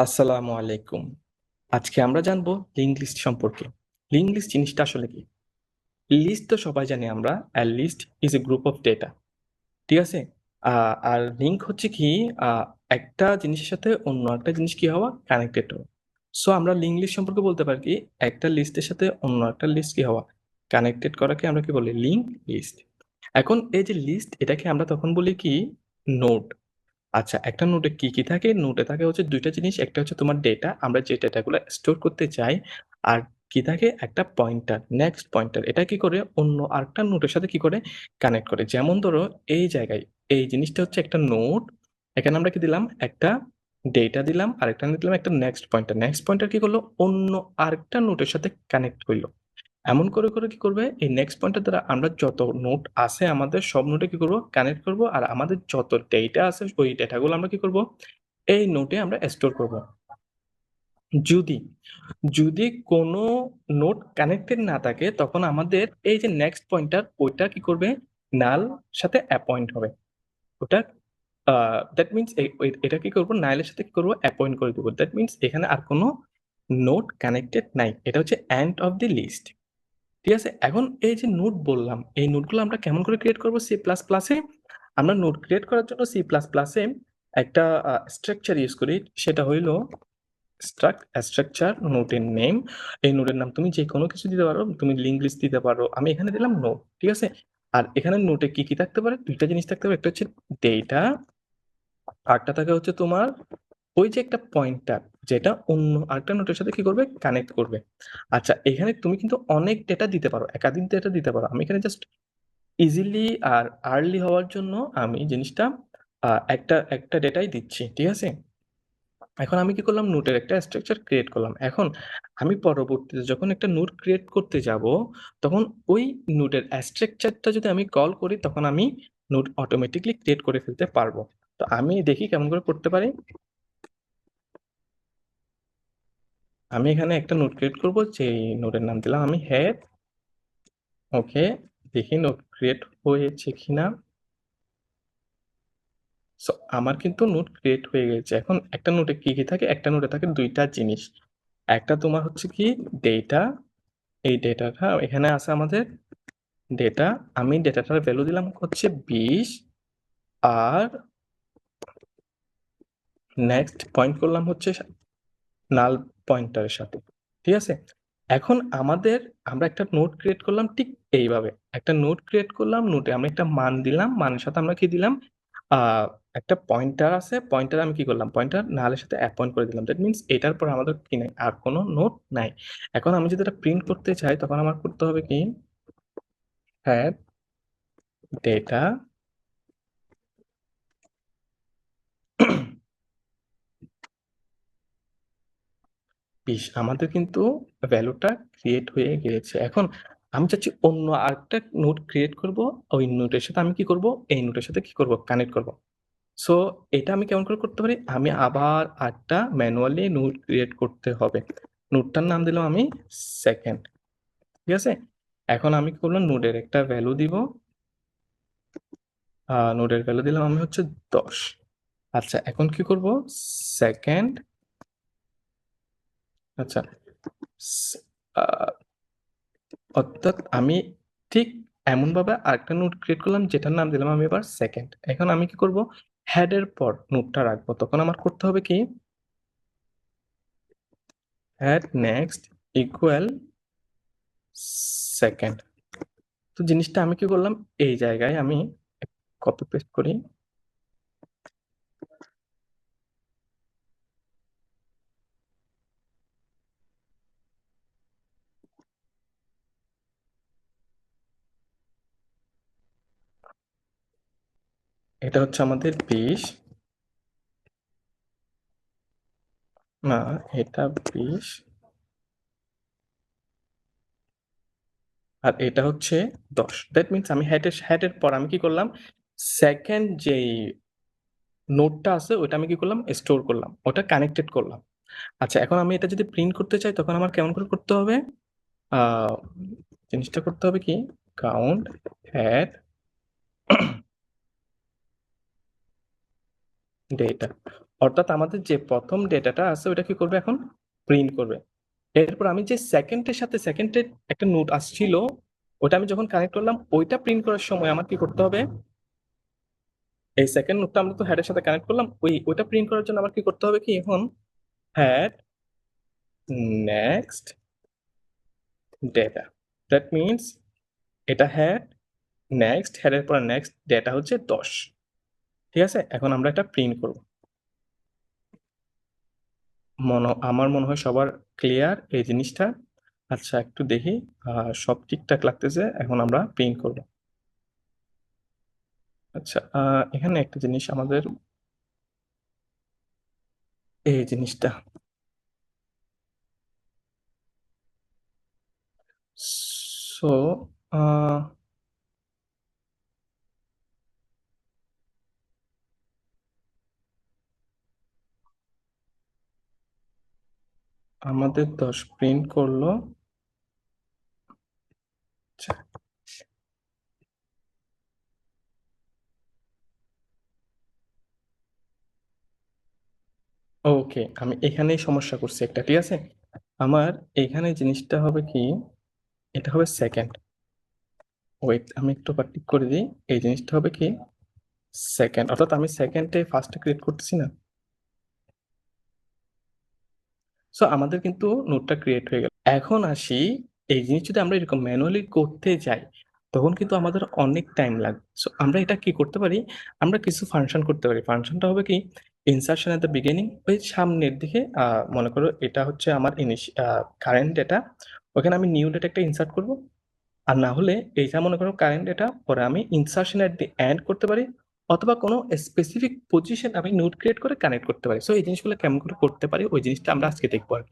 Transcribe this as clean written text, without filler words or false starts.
আসসালামু আলাইকুম। আজকে আমরা জানবো লিঙ্ক লিস্ট সম্পর্কে। লিঙ্ক লিস্ট জিনিসটা আসলে কি? লিস্ট তো সবাই জানি আমরা। A list is a group of data. ঠিক আছে? আর লিঙ্ক হচ্ছে কি আ একটা জিনিসের সাথে অন্য একটা জিনিস কি হওয়া? কানেক্টেড হওয়া। সো আমরা লিঙ্ক লিস্ট সম্পর্কে বলতে পারি কি একটা লিস্টের সাথে অন্য একটা লিস্ট কি হওয়া? কানেক্টেড করাকে আমরা কি বলি? Link list. এখন এই যে লিস্ট এটাকে আমরা তখন বলি কি নোড। আচ্ছা, একটা নোটে কি থাকে? নোটে থাকে হচ্ছে ২ টা জিনিস। একটা হচ্ছে তোমার ডেটা, আমরা যে ডেটাগুলো স্টোর করতে চাই। আর কি থাকে? একটা পয়েন্টার, নেক্সট পয়েন্টার। এটা কি করে? অন্য আরেকটা নোটের সাথে কি করে? কানেক্ট করে। যেমন ধরো এই জায়গায়, এই জিনিসটা হচ্ছে একটা নোট। এখানে আমরা কি দিলাম? একটা ডেটা দিলাম, আরেকটা দিলাম একটা নেক্সট পয়েন্টার। নেক্সট পয়েন্টার কি করলো? অন্য আরেকটা নোটের সাথে কানেক্ট হইল। এমন করে কি করবে? এই নেক্সট পয়েন্টের দ্বারা আমরা যত নোট আছে আমাদের সব নোটে কি করব? কানেক্ট করব। আর আমাদের যত ডেটা আছে ওই ডেটাগুলো আমরা কি করব? এই নোটে আমরা স্টোর করব। যদি, যদি কোনো নোট কানেক্টেড না থাকে তখন আমাদের এই যে নেক্সট পয়েন্টার ওইটা কি করবে? নাল সাথে অ্যাপয়েন্ট হবে। ওটা দ্যাট মিনস এটা কি করব? নাল এর সাথে কি করব? অ্যাপয়েন্ট করে দিব। দ্যাট মিনস এখানে আর কোনো নোট কানেক্টেড নাই। এটা হচ্ছে এন্ড অফ the লিস্ট। ঠিক আছে? এখন এই যে নোট বললাম, এই নোটগুলো আমরা কেমন করে ক্রিয়েট করব C++ এ? আমরা নোট ক্রিয়েট করার জন্য C++ এ একটা স্ট্রাকচার ইউজ করি। সেটা হইল স্ট্রাকচার নোটের নেম। এই নোটের নাম তুমি যেকোনো কিছু দিতে পারো। তুমি লিঙ্ক লিস্ট দিতে পারো। আমি এখানে দিলাম নোট। ঠিক আছে? আর এখানে নোটে কি থাকতে পারে? ২ টা জিনিস থাকতে পারে। একটা হচ্ছে ডেটা, আরেকটা থাকে হচ্ছে তোমার ওই যে একটা পয়েন্টার যেটা অন্য আরেকটা নোটের সাথে কি করবে? কানেক্ট করবে। আচ্ছা, এখানে তুমি কিন্তু অনেক ডেটা দিতে পারো। একাধিক ডেটা দিতে পারো। আমি এখানে জাস্ট ইজিলি আর আর্লি হওয়ার জন্য আমি জিনিসটা একটা ডেটাই দিচ্ছি। ঠিক আছে? এখন আমি কি করলাম? নোটের একটা স্ট্রাকচার ক্রিয়েট করলাম। এখন আমি পরবর্তীতে যখন একটা নোট ক্রিয়েট করতে যাবো, তখন ওই নোটের স্ট্রাকচারটা যদি আমি কল করি তখন আমি নোট অটোমেটিক্যালি ক্রিয়েট করে ফেলতে পারবো। তো আমি দেখি কেমন করে করতে পারি। আমি এখানে একটা নোট ক্রিয়েট করব, যেই নোটের নাম দিলাম আমি হেড। ওকে, দেখি নোট ক্রিয়েট হয়েছে কিনা। সো আমার কিন্তু নোট ক্রিয়েট হয়ে গেছে। এখন একটা নোটে কি থাকে? একটা নোটে থাকে ২ টা জিনিস। একটা তোমার হচ্ছে কি ডেটা, এই ডেটাটা এখানে আছে আমাদের ডেটা। আমি ডেটাটার ভ্যালু দিলাম হচ্ছে ২০ আর নেক্সট পয়েন্ট করলাম হচ্ছে নাল পয়েন্টারের সাথে। ঠিক আছে? এখন আমরা একটা নোট ক্রিয়েট করলাম ঠিক এইভাবে। একটা নোট ক্রিয়েট করলাম, নোটে আমরা একটা মান দিলাম, মানের সাথে আমরা কি দিলাম? আ একটা পয়েন্টার আছে, পয়েন্টারে আমি কি করলাম? পয়েন্টার নালের সাথে অ্যাপয়েন্ট করে দিলাম। দ্যাট মিনস এটার পর আমাদের কি নাই? আর কোনো নোট নাই। এখন আমি যদি এটা প্রিন্ট করতে চাই তখন আমার করতে হবে কি? হ্যাঁ, ডেটা ২০ আমাদের কিন্তু ভ্যালুটা ক্রিয়েট হয়ে গিয়েছে। এখন আমি চাচ্ছি অন্য আরেকটা নোট ক্রিয়েট করব। ওই নোটের সাথে আমি কি করব? এই নোটের সাথে কি করব? কানেক্ট করব। সো এটা আমি কেমন করে করতে পারি? আমি আবার আরেকটা ম্যানুয়ালি নোট ক্রিয়েট করতে হবে। নোটটার নাম দিলাম আমি সেকেন্ড। ঠিক আছে? এখন আমি কি করলাম? নোডের একটা ভ্যালু দিব। নোডের ভ্যালু দিলাম আমি হচ্ছে ১০। আচ্ছা, এখন কি করব? সেকেন্ড, আচ্ছা, স আ অর্থাৎ আমি ঠিক এমনভাবে আরেকটা নোট ক্রিয়েট করলাম যেটার নাম দিলাম আমি এবার সেকেন্ড। এখন আমি কি করব? হেড এর পর নোটটা রাখবো। তখন আমার করতে হবে কি? Head next equal second. তো জিনিসটা আমি কি করলাম? এই জায়গায় আমি কপি পেস্ট করি। এটা হচ্ছে আমাদের ২০, না এটা ২০ আর এটা হচ্ছে ১০। দ্যাট মিনস আমি হেডের পর আমি কি করলাম? সেকেন্ড যেই নোটটা আছে ওইটা আমি কি করলাম? স্টোর করলাম। ওটা কানেক্টেড করলাম। আচ্ছা, এখন আমি এটা যদি প্রিন্ট করতে চাই তখন আমার কেমন করে করতে হবে? আ জিনিসটা করতে হবে কি? কাউন্ট হেড ডেটা, অর্থাৎ আমাদের যে প্রথম ডেটাটা আছে ওটা কি করবে এখন, প্রিন্ট করবে। এরপর আমি যে সেকেন্ডের সাথে সেকেন্ডের একটা নোট আসছিল ওটা আমি যখন কানেক্ট করলাম ওইটা প্রিন্ট করার সময় আমার কি করতে হবে, এই সেকেন্ড নোটটা আমরা তো হ্যাডের সাথে কানেক্ট করলাম, ওইটা প্রিন্ট করার জন্য আমার কি করতে হবে কি এখন, had next data. That means এটা হ্যাড নেক্সট, হ্যাডের পর নেক্সট ডেটা হচ্ছে 10। ঠিক আছে, এখন আমরা এটা প্রিন্ট করব। আমার মনে হয় সবার ক্লিয়ার এই জিনিসটা। আচ্ছা একটু দেখি, সব ঠিকঠাক লাগতেছে, এখন আমরা প্রিন্ট করব। আচ্ছা এখানে একটা জিনিস আমাদের, এই জিনিসটা, সো আমাদের 10 প্রিন্ট করলো। আচ্ছা ওকে, আমি এখানেই সমস্যা করছি একটা, ঠিক আছে। আমার এখানে জিনিসটা হবে কি, এটা হবে সেকেন্ড, ওয়েট আমি একটু ঠিক করে দিই, এই জিনিসটা হবে কি সেকেন্ড, অর্থাৎ আমি সেকেন্ডে ফার্স্টে ক্রিয়েট করতেছি না। সো আমাদের কিন্তু নোটটা ক্রিয়েট হয়ে গেল। এখন আসি, এই জিনিস যদি আমরা এরকম ম্যানুয়ালি করতে যাই তখন কিন্তু আমাদের অনেক টাইম লাগবে। সো আমরা এটা কি করতে পারি, আমরা কিছু ফাংশন করতে পারি। ফাংশনটা হবে কি, ইনসারশন এট দ্য বিগিনিং, ওই সামনের দিকে মনে করো এটা হচ্ছে আমার কারেন্ট ডেটা, ওখানে আমি নিউ ডেটা একটা ইনসার্ট করব। আর না হলে এইটা মনে করো কারেন্ট ডেটা, পরে আমি ইনসারশন এট দি এন্ড করতে পারি, অথবা কোনো স্পেসিফিক পজিশন আমি নোট ক্রিয়েট করে কানেক্ট করতে পারি। সো এই জিনিসগুলো কেমন করে করতে পারি ওই জিনিসটা আমরা আজকে দেখবো আর কি।